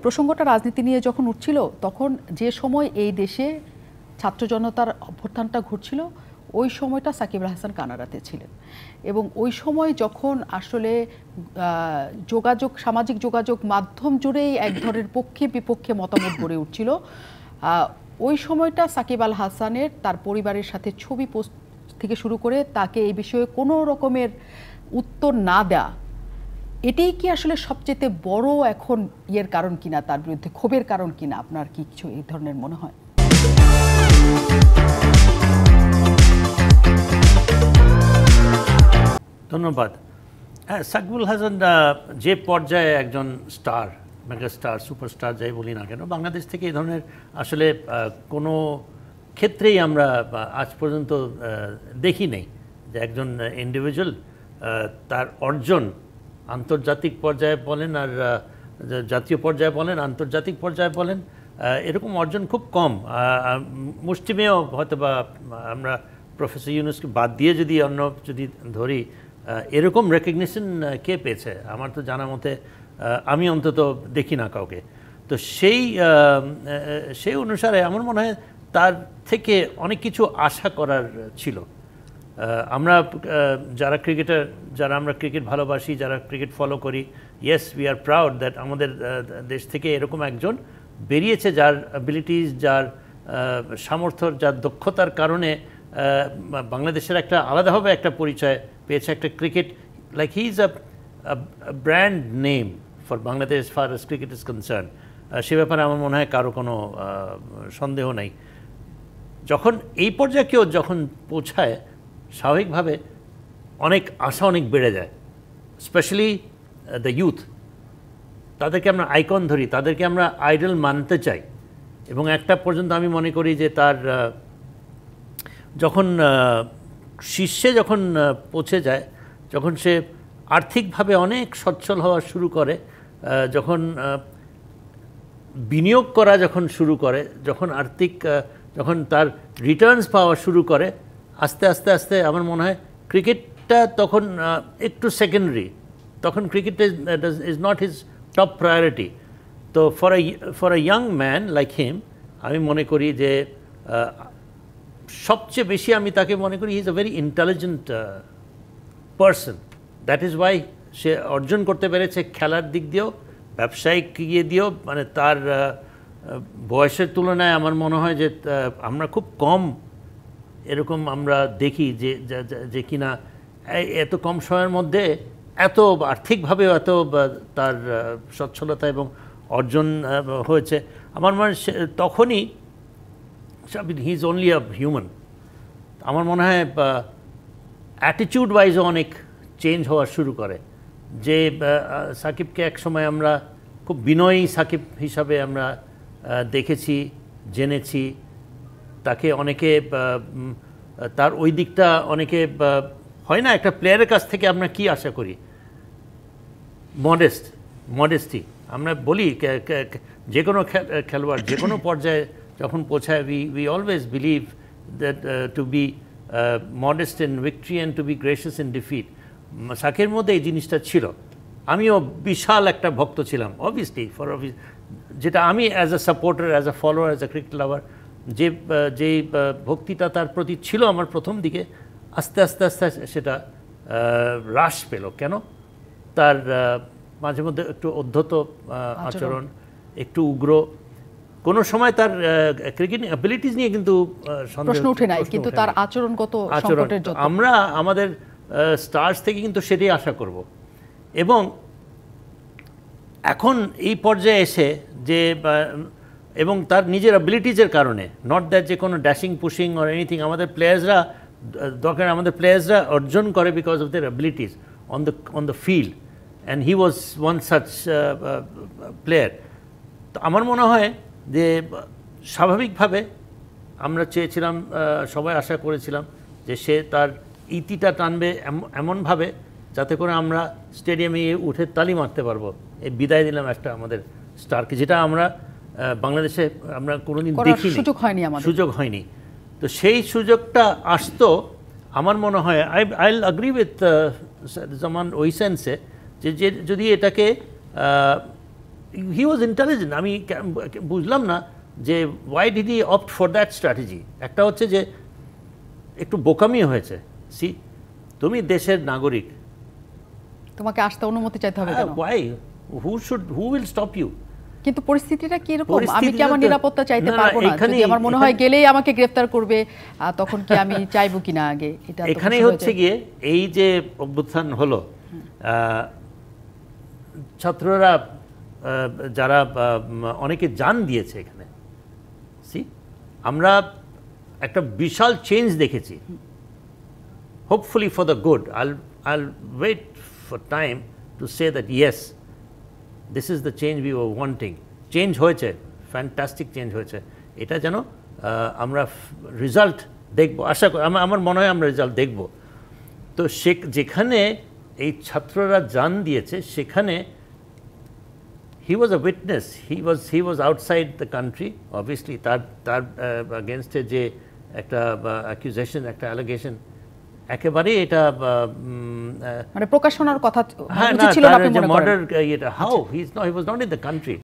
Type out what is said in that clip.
প্রসঙ্গটা রাজনীতি নিয়ে যখন উঠছিল তখন যে সময় এই দেশে ছাত্র জনতার অভ্যুত্থানটা ঘটছিল ওই সময়টা সাকিব আল হাসান কানাডাতে ছিলেন এবং ওই সময় যখন আসলে যোগাযোগ সামাজিক যোগাযোগ মাধ্যম জুড়েই এক ধরনের পক্ষে বিপক্ষে মতামত গড়ে উঠছিল ওই সময়টা সাকিব আল হাসানের তার পরিবারের সাথে ছবি পোস্ট থেকে শুরু করে তাকে এই বিষয়ে কোনো রকমের উত্তর না দেয়া এটাই কি আসলে সবচেয়ে বড় এখন ইয়ের কারণ কিনা তার বিরুদ্ধে ক্ষোভের কারণ কিনা আপনার কি কিছু এই ধরনের মনে হয়? ধন্যবাদ। হ্যাঁ, সাকিব আল হাসান যে পর্যায়ে একজন স্টার, মেগা স্টার, সুপারস্টার যাই বলি না কেন, বাংলাদেশ থেকে এই ধরনের আসলে কোনো ক্ষেত্রেই আমরা আজ পর্যন্ত দেখি নেই যে একজন ইন্ডিভিজুয়াল তার অর্জন আন্তর্জাতিক পর্যায়ে বলেন আর জাতীয় পর্যায়ে বলেন, আন্তর্জাতিক পর্যায়ে বলেন, এরকম অর্জন খুব কম। মুষ্টিমেয় হয়তো বা আমরা প্রফেসর ইউনূসকে বাদ দিয়ে যদি অন্য যদি ধরি, এরকম রেকগনিশন কে পেয়েছে? আমার তো জানা মতে আমি অন্তত দেখি না কাউকে। তো সেই অনুসারে আমার মনে হয় তার থেকে অনেক কিছু আশা করার ছিল। আমরা যারা ক্রিকেটার, যারা আমরা ক্রিকেট ভালোবাসি, যারা ক্রিকেট ফলো করি, yes we are proud that আমাদের দেশ থেকে এরকম একজন বেরিয়েছে যার অ্যাবিলিটিস, যার সামর্থ্য, যার দক্ষতার কারণে বাংলাদেশের একটা আলাদাভাবে একটা পরিচয় পেয়েছে একটা cricket, like he is a brand name for Bangladesh far as cricket is concern. সে ব্যাপারে আমার মনে হয় কারো কোনো সন্দেহ নেই। যখন এই পর্যায়ে কেউ যখন পৌঁছায়, স্বাভাবিকভাবে অনেক আশা অনেক বেড়ে যায়, স্পেশালি দ্য ইউথ। তাদেরকে আমরা আইকন ধরি, তাদেরকে আমরা আইডল মানতে চাই। এবং একটা পর্যন্ত আমি মনে করি যে তার যখন শীর্ষে যখন পৌঁছে যায়, যখন সে আর্থিকভাবে অনেক সচ্ছল হওয়া শুরু করে, যখন বিনিয়োগ করা যখন শুরু করে, যখন যখন তার রিটার্নস পাওয়া শুরু করে, আস্তে আস্তে আস্তে আমার মনে হয় ক্রিকেটটা তখন একটু সেকেন্ডারি। তখন cricket is not his top priority. তো for a young man like him, আমি মনে করি যে সবচেয়ে বেশি আমি তাকে মনে করি he is a very intelligent person. That is why সে অর্জন করতে পেরেছে খেলার দিক দিয়েও, ব্যবসায়িক ইয়ে দিয়েও। মানে তার বয়সের তুলনায় আমার মনে হয় যে আমরা খুব কম এরকম আমরা দেখি যে কিনা এত কম সময়ের মধ্যে এত আর্থিকভাবেও এত তার সচ্ছলতা এবং অর্জন হয়েছে। আমার মনে হয় তখনই he is only a human. আমার মনে হয় অ্যাটিটিউড ওয়াইজও অনেক চেঞ্জ হওয়া শুরু করে। যে সাকিবকে এক সময় আমরা খুব বিনয়ী সাকিব হিসাবে আমরা দেখেছি, জেনেছি। তাকে অনেকে তার ওই দিকটা অনেকে হয় না, একটা প্লেয়ারের কাছ থেকে আমরা কি আশা করি? মডেস্টি। আমরা বলি যে কোনো খেলোয়াড় যে কোনো পর্যায়ে যখন পৌঁছায়, we always believe that to be modest in victory and to be gracious in defeat. সাকিবের মধ্যে এই জিনিসটা ছিল। আমিও বিশাল একটা ভক্ত ছিলাম, অবভিয়াসলি যেটা আমি as a supporter, as a follower, as a cricket লাভার, যে ভক্তিটা তার প্রতি ছিল আমার প্রথম দিকে, আস্তে আস্তে আস্তে সেটা হ্রাস পেল। কেন? তার মাঝে মধ্যে একটু অধ্যত আচরণ, একটু উগ্র, কোনো সময় তার ক্রিকেট অ্যাবিলিটিস নিয়ে কিন্তু প্রশ্ন ওঠে না, কিন্তু তার আচরণগত সংকটের জন্য আমরা আমাদের স্টার্স থেকে কিন্তু সেটাই আশা করব। এবং এখন এই পর্যায়ে এসে যে এবং তার নিজের অ্যাবিলিটিজের কারণে, নট দ্যাট যে কোনো ড্যাশিং পুশিং অর এনিথিং, আমাদের প্লেয়ার্সরা দরকার, আমাদের প্লেয়ার্সরা অর্জন করে because of their abilities on the field, and he was one such player. তো আমার মনে হয় যে স্বাভাবিকভাবে আমরা চেয়েছিলাম, সবাই আশা করেছিলাম যে সে তার ইতিটা টানবে এমনভাবে যাতে করে আমরা স্টেডিয়ামে উঠে তালি মারতে পারবো। এই বিদায় দিলাম একটা আমাদের স্টারকে, যেটা আমরা বাংলাদেশে আমরা কোনোদিন দেখিনি, সুযোগ হয়নি। তো সেই সুযোগটা আসতো, আমার মনে হয় আই উইল এগ্রি উইথ জামান ওই সেন্সে যে যদি এটাকে হি ওয়াজ ইন্টেলিজেন্ট। আমি বুঝলাম না যে why did he opt for that strategy. একটা হচ্ছে যে একটু বোকামি হয়েছে। সি, তুমি দেশের নাগরিক, তোমাকে আসতে অনুমতি চাইতে হবে কেন? Why, who will stop you? কিন্তু পরিস্থিতিটা কি রকম? আমি কি পরিস্থিতিটা আমার তো- নিরাপত্তা চাইতে না, না, পারবো না? এখানেই- যদি আমার মনে হয় গেলেই আমাকে গ্রেফতার করবে, তখন কি আমি চাইবো কিনা আগে? এটা তো এখানেই প্রশ্ন হচ্ছে গিয়ে এই যে অভ্যুত্থান হলো, ছাত্ররা যারা অনেকে জান দিয়েছে এখানে, সি, আমরা একটা বিশাল চেঞ্জ দেখেছি। Hopefully for the good. I'll wait for time to say that yes, this is the change we were wanting. Change হয়েছে, ফ্যান্টাস্টিক চেঞ্জ হয়েছে। এটা যেন আমরা রেজাল্ট দেখব, আশা করি। আমার মনে হয় আমরা রেজাল্ট দেখব। তো যেখানে এই ছাত্ররা জান দিয়েছে, সেখানে he was a witness, he was outside the country, obviously তার against যে একটা accusation, একটা allegation, একেবারে এটা মানে প্রকাশনার কথা হ্যাঁ, উচিত ছিল না আপনি মনে করেন? Murder, how he was not in the country.